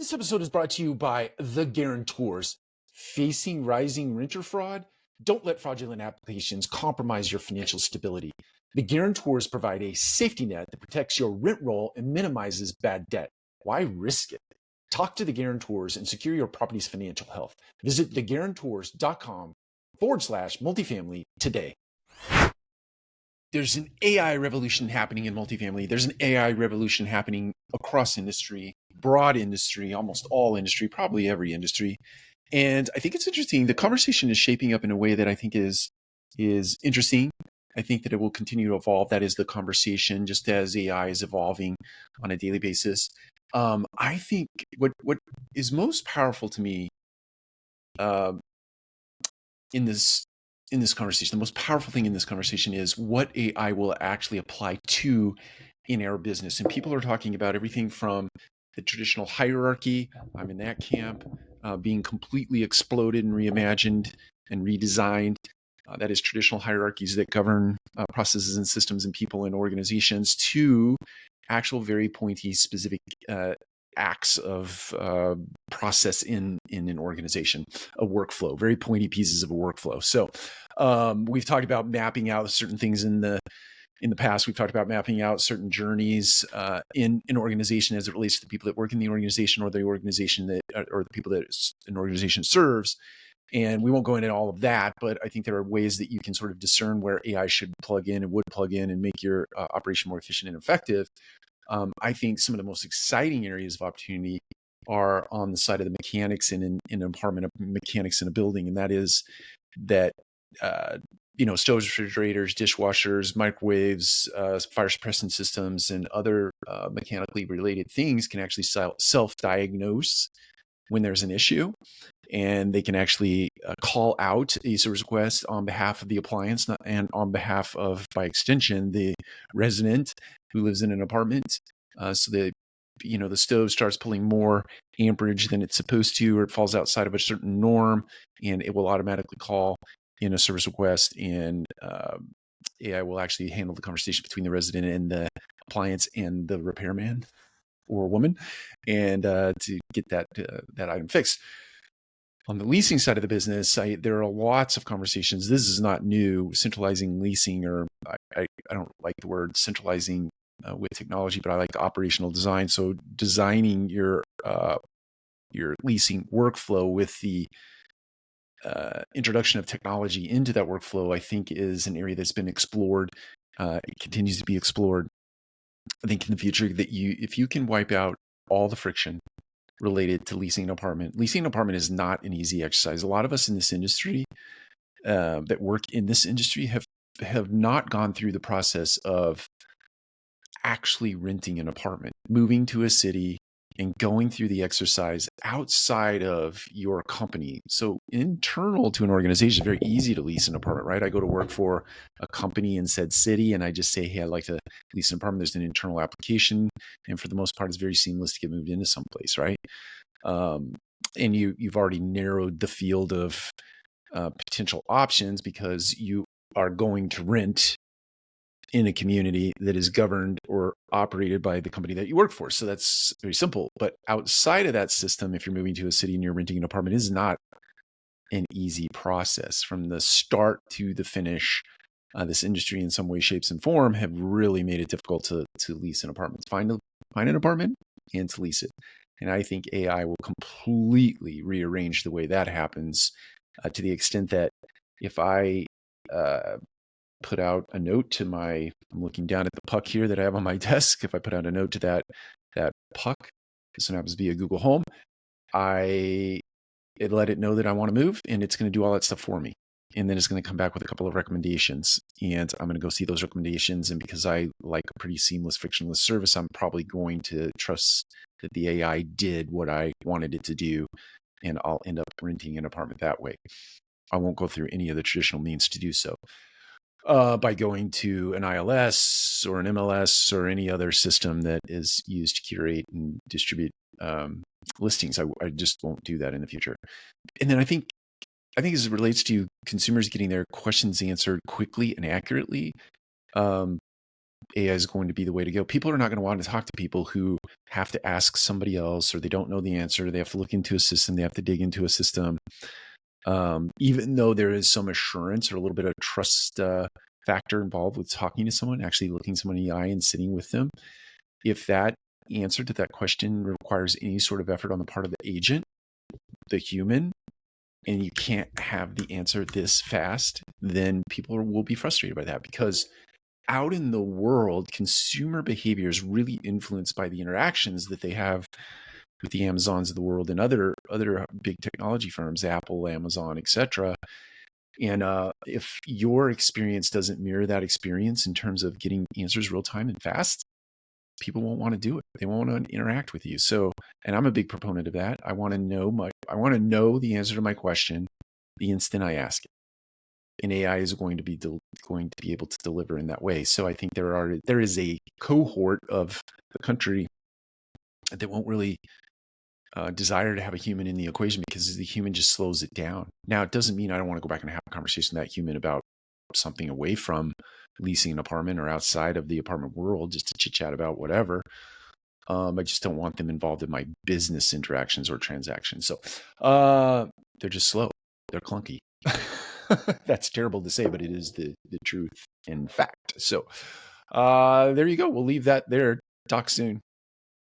This episode is brought to you by theGuarantors. Facing rising renter fraud? Don't let fraudulent applications compromise your financial stability. The Guarantors provide a safety net that protects your rent roll and minimizes bad debt. Why risk it? Talk to the Guarantors and secure your property's financial health. Visit theguarantors.com/multifamily today. There's an AI revolution happening in multifamily. There's an AI revolution happening across industry, broad industry, almost all industry, probably every industry. And I think it's interesting. The conversation is shaping up in a way that I think is interesting. I think that it will continue to evolve. That is the conversation, just as AI is evolving on a daily basis. I think what is most powerful to me uh, in this conversation, the most powerful thing in this conversation is what AI will actually apply to in our business. And people are talking about everything from the traditional hierarchy, I'm in that camp, being completely exploded and reimagined and redesigned. That is traditional hierarchies that govern processes and systems and people and organizations, to actual very pointy, specific acts of process in an organization, a workflow, very pointy pieces of a workflow. So we've talked about mapping out certain things in the past. We've talked about mapping out certain journeys in an organization as it relates to the people that work in the organization, or the organization that, or the people that an organization serves. And we won't go into all of that, but I think there are ways that you can sort of discern where AI should plug in and would plug in and make your operation more efficient and effective. I think some of the most exciting areas of opportunity are on the side of the mechanics in an apartment, mechanics in a building. And that is that, stoves, refrigerators, dishwashers, microwaves, fire suppressant systems, and other mechanically related things can actually self-diagnose when there's an issue. And they can actually call out a service request on behalf of the appliance and on behalf of, by extension, the resident who lives in an apartment. So that, the stove starts pulling more amperage than it's supposed to, or it falls outside of a certain norm, and it will automatically call in a service request, and AI will actually handle the conversation between the resident and the appliance and the repairman or woman, and to get that item fixed. On the leasing side of the business, there are lots of conversations. This is not new, centralizing leasing, or I don't like the word centralizing with technology, but I like the operational design. So designing your leasing workflow with the introduction of technology into that workflow, I think, is an area that's been explored. It continues to be explored. I think in the future that if you can wipe out all the friction related to leasing an apartment is not an easy exercise. A lot of us in this industry that work in this industry have not gone through the process of actually renting an apartment, moving to a city, and going through the exercise outside of your company. So internal to an organization, it's very easy to lease an apartment, right? I go to work for a company in said city, and I just say, hey, I'd like to lease an apartment. There's an internal application, and for the most part, it's very seamless to get moved into someplace, right? And you've already narrowed the field of potential options because you are going to rent in a community that is governed or operated by the company that you work for. So that's very simple. But outside of that system, if you're moving to a city and you're renting an apartment, it is not an easy process from the start to the finish. This industry, in some way, shapes, and form, have really made it difficult to lease an apartment, to find an apartment and to lease it. And I think AI will completely rearrange the way that happens, to the extent that if I put out a note to I'm looking down at the puck here that I have on my desk. If I put out a note to that puck, this one happens to be a Google Home, it let it know that I want to move, and it's going to do all that stuff for me. And then it's going to come back with a couple of recommendations, and I'm going to go see those recommendations. And because I like a pretty seamless, frictionless service, I'm probably going to trust that the AI did what I wanted it to do, and I'll end up renting an apartment that way. I won't go through any of the traditional means to do so. By going to an ILS or an MLS or any other system that is used to curate and distribute listings. I just won't do that in the future. And then I think as it relates to consumers getting their questions answered quickly and accurately, AI is going to be the way to go. People are not going to want to talk to people who have to ask somebody else, or they don't know the answer. They have to look into a system. They have to dig into a system. Even though there is some assurance or a little bit of trust factor involved with talking to someone, actually looking someone in the eye and sitting with them, if that answer to that question requires any sort of effort on the part of the agent, the human, and you can't have the answer this fast, then people will be frustrated by that, because out in the world, consumer behavior is really influenced by the interactions that they have with the Amazons of the world and other big technology firms, Apple, Amazon, etc. And if your experience doesn't mirror that experience in terms of getting answers real time and fast, people won't want to do it. They won't want to interact with you. So, and I'm a big proponent of that. I want to know the answer to my question the instant I ask it. And AI is going to be able to deliver in that way. So I think there is a cohort of the country that won't really desire to have a human in the equation, because the human just slows it down. Now, it doesn't mean I don't want to go back and have a conversation with that human about something away from leasing an apartment or outside of the apartment world, just to chit chat about whatever. I just don't want them involved in my business interactions or transactions. So they're just slow. They're clunky. That's terrible to say, but it is the truth and fact. So there you go. We'll leave that there. Talk soon.